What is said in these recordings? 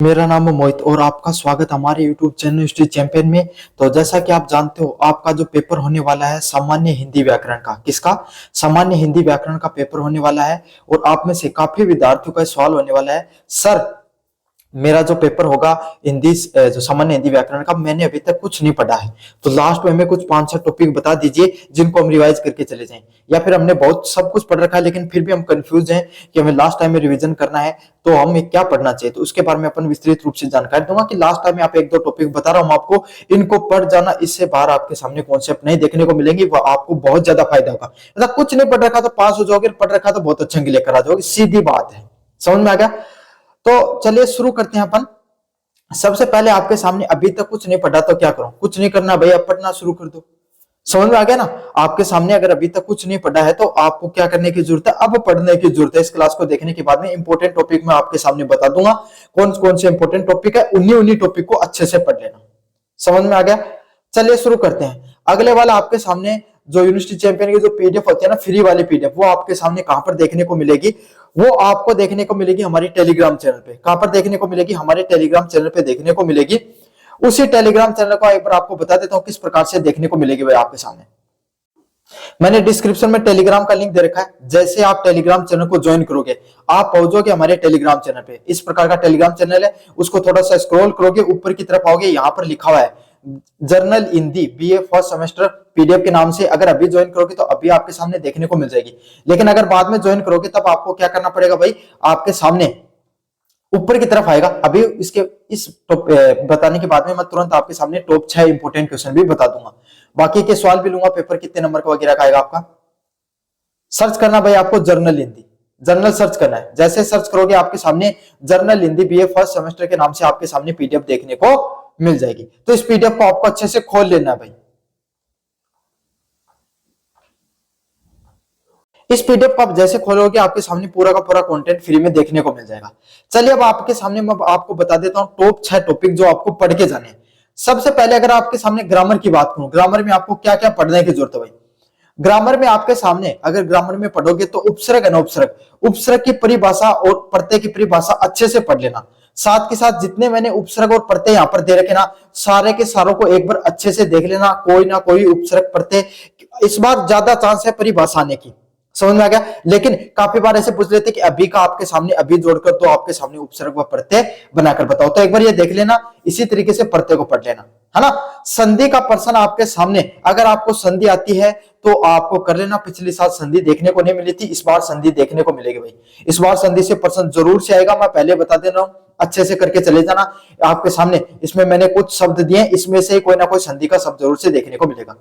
मेरा नाम है मोहित और आपका स्वागत हमारे YouTube चैनल हिस्ट्री चैंपियन में। तो जैसा कि आप जानते हो, आपका जो पेपर होने वाला है सामान्य हिंदी व्याकरण का, किसका? सामान्य हिंदी व्याकरण का पेपर होने वाला है। और आप में से काफी विद्यार्थियों का सवाल होने वाला है, सर मेरा जो पेपर होगा हिंदी जो सामान्य हिंदी व्याकरण का, मैंने अभी तक कुछ नहीं पढ़ा है, तो लास्ट में हमें कुछ 5-6 टॉपिक बता दीजिए जिनको हम रिवाइज करके चले जाएं। या फिर हमने बहुत सब कुछ पढ़ रखा है लेकिन फिर भी हम कंफ्यूज हैं कि हमें लास्ट टाइम में रिवीजन करना है, तो हमें क्या पढ़ना चाहिए। तो उसके बारे में अपन विस्तृत रूप से जानकारी दूंगा कि लास्ट टाइम में आप 1-2 टॉपिक बता रहा हूं आपको, इनको पढ़ जाना, इससे बाहर आपके सामने कॉन्सेप्ट नहीं देखने को मिलेंगे, वो आपको बहुत ज्यादा फायदा होगा। मतलब कुछ नहीं पढ़ रखा तो पास हो जाओगे, पढ़ रखा तो बहुत अच्छे अंक लेकर आ जाओगे, सीधी बात है। समझ में आ गया? तो चलिए शुरू करते हैं अपन। सबसे पहले आपके सामने अभी तक कुछ नहीं पढ़ा तो क्या करूं? कुछ नहीं करना भाई, अब पढ़ना शुरू कर दो। समझ में आ गया ना? आपके सामने अगर अभी तक कुछ नहीं पढ़ा है तो आपको क्या करने की जरूरत है? अब पढ़ने की जरूरत है। इस क्लास को देखने के बाद में इंपॉर्टेंट टॉपिक मैं आपके सामने बता दूंगा, कौन कौन से इंपॉर्टेंट टॉपिक है, उन्हीं उन्हीं टॉपिक को अच्छे से पढ़ लेना। समझ में आ गया? चलिए शुरू करते हैं। अगले वाला आपके सामने जो यूनिवर्सिटी चैंपियन की जो पीडीएफ होती है ना, फ्री वाली पीडीएफ, वो आपके सामने कहां पर देखने को मिलेगी? वो आपको देखने को मिलेगी हमारी टेलीग्राम चैनल पे। कहां पर देखने को मिलेगी? हमारे टेलीग्राम चैनल पे देखने को मिलेगी। उसी टेलीग्राम चैनल को एक बार आपको बता देता हूं किस प्रकार से देखने को मिलेगी भाई आपके सामने। मैंने डिस्क्रिप्शन में टेलीग्राम का लिंक दे रखा है। जैसे आप टेलीग्राम चैनल को ज्वाइन करोगे, आप पहुंचोगे हमारे टेलीग्राम चैनल पे। इस प्रकार का टेलीग्राम चैनल है, उसको थोड़ा सा स्क्रॉल करोगे, ऊपर की तरफ आओगे, यहां पर लिखा हुआ है journal Hindi BA first semester PDF के नाम से। अगर अभी ज्वाइन करोगे तो अभी आपके सामने देखने को मिल जाएगी, लेकिन अगर बाद में ज्वाइन करोगे तब आपको क्या करना पड़ेगा भाई? आपके सामने ऊपर की तरफ आएगा। अभी इसके इस बताने के बाद में मैं तुरंत आपके सामने टॉप 6 इंपोर्टेंट क्वेश्चन भी बता दूंगा, बाकी के सवाल भी लूंगा, पेपर कितने नंबर का वगैरह का आएगा आपका। सर्च करना भाई आपको जर्नल हिंदी, जर्नल सर्च करना है। जैसे सर्च करोगे आपके सामने journal Hindi BA first semester के नाम से आपके सामने पीडीएफ देखने को मिल जाएगी। तो इस पीडीएफ को आपको अच्छे से खोल लेना है भाई। इस पीडीएफ को आप जैसे खोलोगे आपके सामने पूरा का पूरा कंटेंट फ्री में देखने को मिल जाएगा। चलिए अब आपके सामने मैं आपको बता देता हूं टॉप 6 टॉपिक जो आपको पढ़ के जाने हैं। सबसे पहले अगर आपके सामने ग्रामर की बात करूं, ग्रामर में आपको क्या क्या पढ़ने की जरूरत है भाई? ग्रामर में आपके सामने अगर ग्रामर में पढ़ोगे तो उपसर्ग है ना, उपसर्ग, उपसर्ग की परिभाषा और प्रत्यय की परिभाषा अच्छे से पढ़ लेना। साथ के साथ जितने मैंने उपसर्ग और प्रत्यय यहां पर दे रखे ना, सारे के सारों को एक बार अच्छे से देख लेना। कोई ना कोई उपसर्ग प्रत्यय, इस बार ज्यादा चांस है परिभाषा आने की। समझ में आ गया? लेकिन काफी बार ऐसे पूछ लेते कि अभी का आपके सामने अभी जोड़कर तो आपके सामने उपसर्ग व प्रत्यय बनाकर बताओ, तो एक बार ये देख लेना, इसी तरीके से प्रत्यय को पढ़ लेना, है ना। संधि का प्रश्न आपके सामने, अगर आपको संधि आती है तो आपको कर लेना। पिछली साल संधि देखने को नहीं मिली थी, इस बार संधि देखने को मिलेगी भाई। इस बार संधि से प्रश्न जरूर से आएगा, मैं पहले बता दे रहा हूं, अच्छे से करके चले जाना। आपके सामने इसमें मैंने कुछ शब्द दिए, इसमें से कोई ना कोई संधि का शब्द जरूर से देखने को मिलेगा।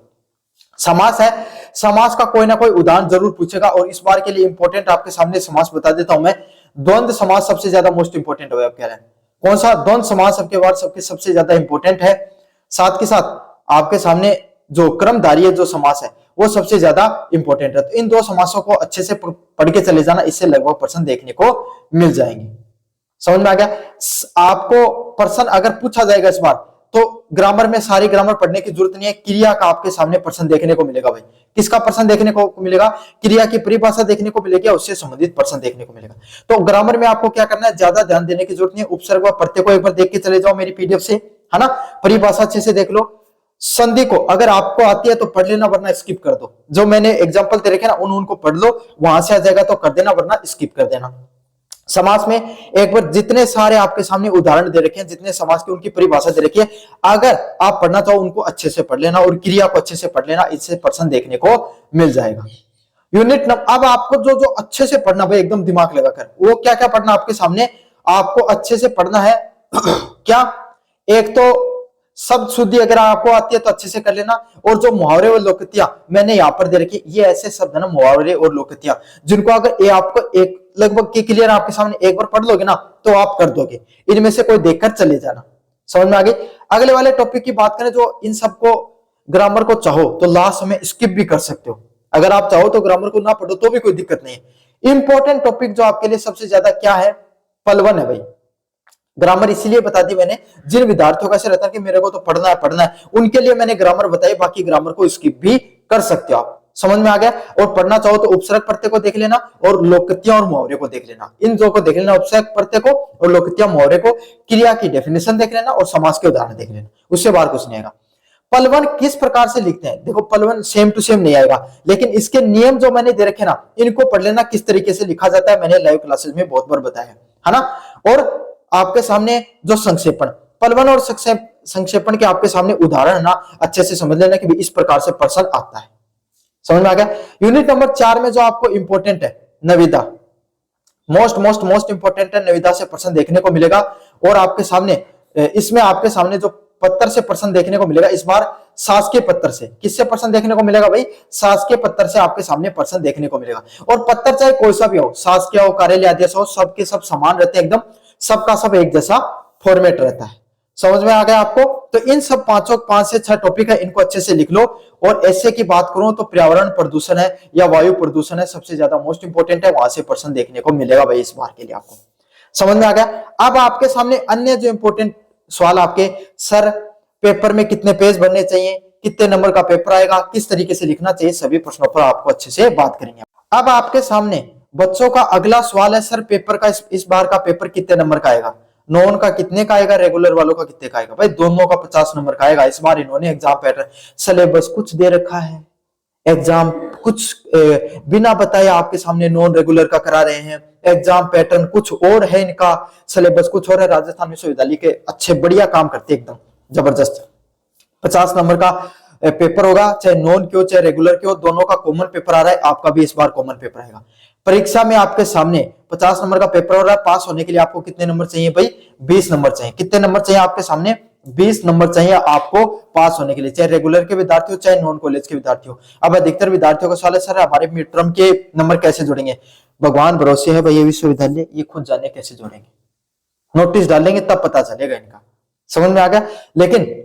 समास है, समास का कोई ना कोई उदाहरण जरूर पूछेगा। और इस बार के लिए इंपॉर्टेंट आपके सामने समास बता देता हूं मैं। द्वंद्व समास सबसे ज्यादा मोस्ट इंपॉर्टेंट है, आप कह रहे हैं कौन सा? द्वंद्व समास सबके बाद सबसे ज्यादा इंपॉर्टेंट है। साथ के साथ आपके सामने जो क्रमधारीय जो समास है वो सबसे ज्यादा इंपॉर्टेंट है। तो इन दो समासों को अच्छे से पढ़ के चले जाना, इससे लगभग प्रश्न देखने को मिल जाएंगे। समझ में आ गया? आपको प्रश्न अगर पूछा जाएगा इस बार तो ग्रामर में सारी ग्रामर पढ़ने की जरूरत नहीं है, क्रिया का आपके सामने प्रश्न देखने को मिलेगा भाई। किसका प्रश्न देखने को मिलेगा? क्रिया की परिभाषा देखने को मिलेगी, उससे संबंधित प्रश्न देखने को मिलेगा। तो ग्रामर में आपको क्या करना है? ज्यादा ध्यान देने की जरूरत नहीं है। उपसर्ग व प्रत्यय को एक बार देख के चले जाओ मेरी पीडीएफ से, है ना। परिभाषा अच्छे से देख लो। संधि को अगर आपको आती है तो पढ़ लेना, वरना स्किप कर दो। जो मैंने एग्जाम्पल दे रखे ना उनको पढ़ लो, वहां से आ जाएगा तो कर देना, वरना स्किप कर देना। समास में एक बार जितने सारे आपके सामने उदाहरण दे रखे हैं, जितने समास की उनकी परिभाषा दे रखी है, अगर आप पढ़ना चाहो उनको अच्छे से पढ़ लेना और क्रिया को अच्छे से पढ़ लेना, इससे प्रश्न देखने को मिल जाएगा। यूनिट अब आपको जो जो अच्छे से पढ़ना भाई, एकदम दिमाग लगाकर, वो क्या क्या पढ़ना आपके सामने आपको अच्छे से पढ़ना है। क्या? एक तो शब्द शुद्धि अगर आपको आती है तो अच्छे से कर लेना। और जो मुहावरे और लोकतियां मैंने यहाँ पर दे रखी, ये ऐसे शब्द है ना, मुहावरे और लोकतियां, जिनको अगर ये आपको एक लगभग की क्लियर आपके सामने एक बार पढ़ लोगे ना तो आप कर दोगे। इनमें से कोई देखकर चले जाना। समझ में आ गई? अगले वाले टॉपिक की बात करें, जो इन सबको ग्रामर को चाहो तो लास्ट में स्किप भी कर सकते हो। अगर आप चाहो तो ग्रामर को ना पढ़ो तो भी कोई दिक्कत नहीं है। इंपॉर्टेंट टॉपिक जो आपके लिए सबसे ज्यादा क्या है? पलवन है भाई। ग्रामर इसीलिए बता दी मैंने, जिन विद्यार्थियों का ऐसा रहता है कि मेरे को तो पढ़ना है, उनके लिए मैंने ग्रामर बताई, बाकी ग्रामर को स्किप भी कर सकते हो आप। समझ में आ गया। और पढ़ना चाहो तो उपसर्ग प्रत्यय को देख लेना और लोकक्रिया और मुहावरे को देख लेना, इन दो को देख लेना, उपसर्ग प्रत्यय को और लोकक्रिया मुहावरे को, क्रिया की डेफिनेशन देख लेना और समास के उदाहरण देख लेना, उससे बाहर कुछ नहीं आएगा। पलवन किस प्रकार से लिखते हैं, देखो पलवन सेम टू सेम नहीं आएगा, लेकिन इसके नियम जो मैंने दे रखे ना, इनको पढ़ लेना किस तरीके से लिखा जाता है, मैंने लाइव क्लासेस में बहुत बार बताया है ना। और आपके सामने जो संक्षेपण, पलवन और संक्षेपण के आपके सामने उदाहरण ना अच्छे से समझ लेना कि इस प्रकार से प्रश्न आता है। समझ में आ गया। यूनिट नंबर 4 में जो आपको इंपॉर्टेंट है नविदा, मोस्ट इंपॉर्टेंट है, नविदा से प्रश्न देखने को मिलेगा। और आपके सामने इसमें आपके सामने जो पत्तर से प्रश्न देखने को मिलेगा, इस बार शासकीय पत्तर से, किससे प्रश्न देखने को मिलेगा भाई, शासकीय पत्तर से आपके सामने प्रश्न देखने को मिलेगा। और पत्तर चाहे कोई सा भी हो, शासकीय हो, कार्यालय आदेश हो, सबके सब समान रहते हैं, एकदम सबका सब एक जैसा फॉर्मेट रहता है। समझ में आ गया आपको। तो इन सब 5 से 6 टॉपिक है, इनको अच्छे से लिख लो। और ऐसे की बात करूं तो पर्यावरण प्रदूषण है या वायु प्रदूषण है, सबसे ज्यादा मोस्ट इंपोर्टेंट है, वहां से प्रश्न देखने को मिलेगा भाई इस बार के लिए आपको। समझ में आ गया। अब आपके सामने अन्य जो इंपोर्टेंट सवाल आपके, सर पेपर में कितने पेज भरने चाहिए, कितने नंबर का पेपर आएगा, किस तरीके से लिखना चाहिए, सभी प्रश्नों पर आपको अच्छे से बात करेंगे। अब आपके सामने बच्चों का अगला सवाल है, सर पेपर का इस बार का पेपर कितने नंबर का आएगा, नॉन का कितने का आएगा, रेगुलर वालों का कितने का आएगा, भाई दोनों का 50 नंबर का आएगा। इस बार इन्होंने एग्जाम पैटर्न, सिलेबस कुछ दे रखा है, एग्जाम कुछ बिना बताए आपके सामने नॉन रेगुलर का करा रहे हैं, एग्जाम पैटर्न कुछ और है, इनका सिलेबस कुछ और है। राजस्थान विश्वविद्यालय के अच्छे बढ़िया काम करते हैं, एकदम जबरदस्त। 50 नंबर का पेपर होगा, चाहे नॉन क्यों चाहे रेगुलर क्यों, दोनों का कॉमन पेपर आ रहा है, आपका भी इस बार कॉमन पेपर आएगा। परीक्षा में आपके सामने 50 नंबर का पेपर हो रहा है, पास होने के लिए आपको कितने नंबर चाहिए भाई, 20 नंबर चाहिए। कितने नंबर चाहिए आपके सामने, 20 नंबर चाहिए आपको पास होने के लिए, चाहे रेगुलर के विद्यार्थी हो चाहे नॉन कॉलेज के विद्यार्थी हो। अब अधिकतर विद्यार्थियों का सवाल है, सर हमारे मिड टर्म के नंबर कैसे जोड़ेंगे, भगवान भरोसे है भाई ये विश्वविद्यालय, ये खुद जाने कैसे जोड़ेंगे, नोटिस डालेंगे तब पता चलेगा इनका। समझ में आ गया। लेकिन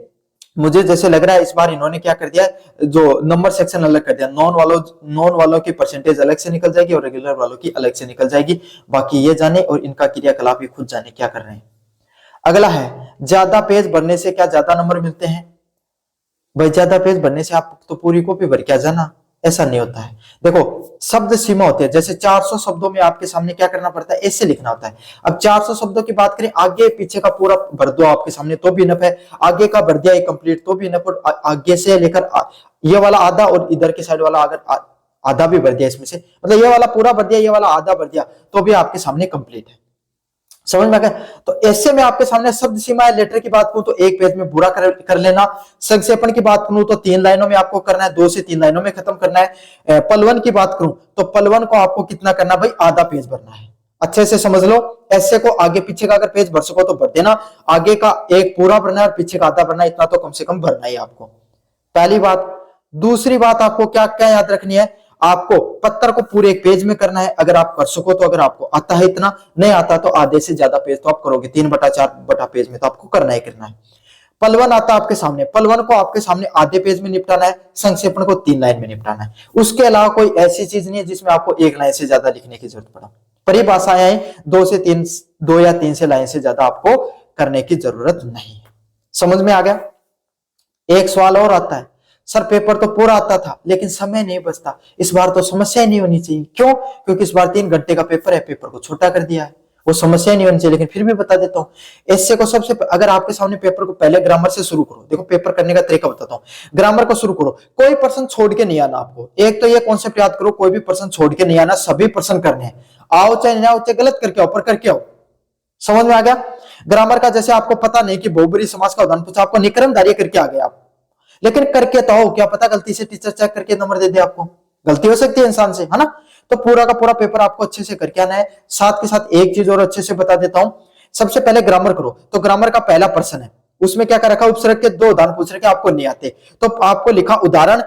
मुझे जैसे लग रहा है इस बार इन्होंने क्या कर दिया, जो नंबर सेक्शन अलग कर दिया, नॉन वालों की परसेंटेज अलग से निकल जाएगी और रेगुलर वालों की अलग से निकल जाएगी। बाकी ये जाने और इनका क्रियाकलाप ये खुद जाने क्या कर रहे हैं। अगला है, ज्यादा पेज भरने से क्या ज्यादा नंबर मिलते हैं, भाई ज्यादा पेज भरने से आप तो पूरी कॉपी भर के आ जाना, ऐसा नहीं होता है। देखो शब्द सीमा होती है, जैसे 400 शब्दों में आपके सामने क्या करना पड़ता है, ऐसे लिखना होता है। अब 400 शब्दों की बात करें, आगे पीछे का पूरा भर दो आपके सामने तो भी इनफ है, आगे का भर दिया कंप्लीट तो भी इनफ, और आगे से लेकर ये वाला आधा और इधर के साइड वाला अगर आधा भी भर दिया इसमें से, मतलब ये वाला पूरा भर दिया ये वाला आधा भर दिया तो भी आपके सामने कंप्लीट है। समझ में आ गया। तो ऐसे में आपके सामने शब्द सीमा है, लेटर की बात करूं तो एक पेज में पूरा कर लेना, संक्षेपण की बात करूं तो 3 लाइनों में आपको करना है, 2 से 3 लाइनों में खत्म करना है। पलवन की बात करूं तो पलवन को आपको कितना करना भाई, आधा पेज भरना है। अच्छे से समझ लो, ऐसे को आगे पीछे का अगर पेज भर सको तो भर देना, आगे का एक पूरा भरना है और पीछे का आधा भरना है, इतना तो कम से कम भरना ही आपको, पहली बात। दूसरी बात आपको क्या क्या याद रखनी है, आपको पत्तर को पूरे एक पेज में करना है, अगर आप कर सको तो, अगर आपको आता है इतना, नहीं आता तो आधे से ज्यादा पेज तो आप करोगे, 3/4 पेज में तो आपको करना ही करना है। पलवन आता आपके सामने, पलवन को आपके सामने आधे पेज में निपटाना है, संक्षेपण को 3 लाइन में निपटाना है। उसके अलावा कोई ऐसी चीज नहीं है जिसमें आपको 1 लाइन से ज्यादा लिखने की जरूरत पड़ा। परिभाषाएं 2 या 3 से लाइन से ज्यादा आपको करने की जरूरत नहीं है। समझ में आ गया। एक सवाल और आता है, सर पेपर तो पूरा आता था लेकिन समय नहीं बचता, इस बार तो समस्या नहीं होनी चाहिए, क्यों, क्योंकि इस बार 3 घंटे का पेपर है, पेपर को छोटा कर दिया है, वो समस्या नहीं होनी चाहिए। लेकिन फिर भी बता देता हूं, ऐसे को सबसे अगर आपके सामने पेपर को पहले ग्रामर से शुरू करो, देखो पेपर करने का तरीका बताता हूं, ग्रामर को शुरू करो, कोई प्रश्न छोड़ के नहीं आना आपको। एक तो ये कॉन्सेप्ट याद करो, कोई भी प्रश्न छोड़ के नहीं आना, सभी प्रश्न करने हैं, आओ चाहे नहीं आओ, चाहे गलत करके आओ पर करके आओ। समझ में आ गया। ग्रामर का जैसे आपको पता नहीं कि बहुब्रीहि समास का उदाहरण पूछा, आपको निक्रमधारी करके आ गए आप, लेकिन करके तो हो, क्या पता गलती से टीचर चेक करके नंबर दे दे आपको, गलती हो सकती है इंसान से, है ना। तो पूरा का पूरा पेपर आपको अच्छे से करके आना है। साथ के साथ एक चीज और अच्छे से बता देता हूं, सबसे पहले ग्रामर करो, तो ग्रामर का पहला प्रश्न है, उसमें क्या कर रखा, उपसर्ग के 2 उदाहरण पूछ रखे, आपको नहीं आते तो आपको लिखा उदाहरण,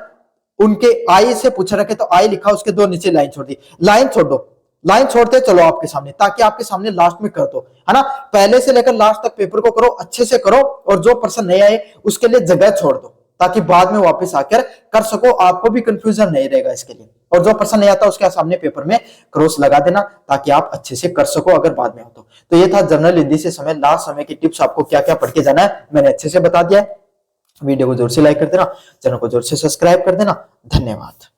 उनके आई से पूछ रखे तो आई लिखा, उसके 2 नीचे लाइन छोड़ दी, लाइन छोड़ दो, लाइन छोड़ते चलो आपके सामने, ताकि आपके सामने लास्ट में कर दो, है ना। पहले से लेकर लास्ट तक पेपर को करो, अच्छे से करो, और जो प्रश्न नहीं आए उसके लिए जगह छोड़ दो, ताकि बाद में वापस आकर कर सको, आपको भी कंफ्यूजन नहीं रहेगा इसके लिए। और जो प्रश्न नहीं आता उसके सामने पेपर में क्रॉस लगा देना, ताकि आप अच्छे से कर सको अगर बाद में हो तो। ये था जनरल हिंदी से समय, लास्ट समय की टिप्स, आपको क्या क्या पढ़ के जाना है मैंने अच्छे से बता दिया है। वीडियो को जोर से लाइक कर देना, चैनल को जोर से सब्सक्राइब कर देना। धन्यवाद।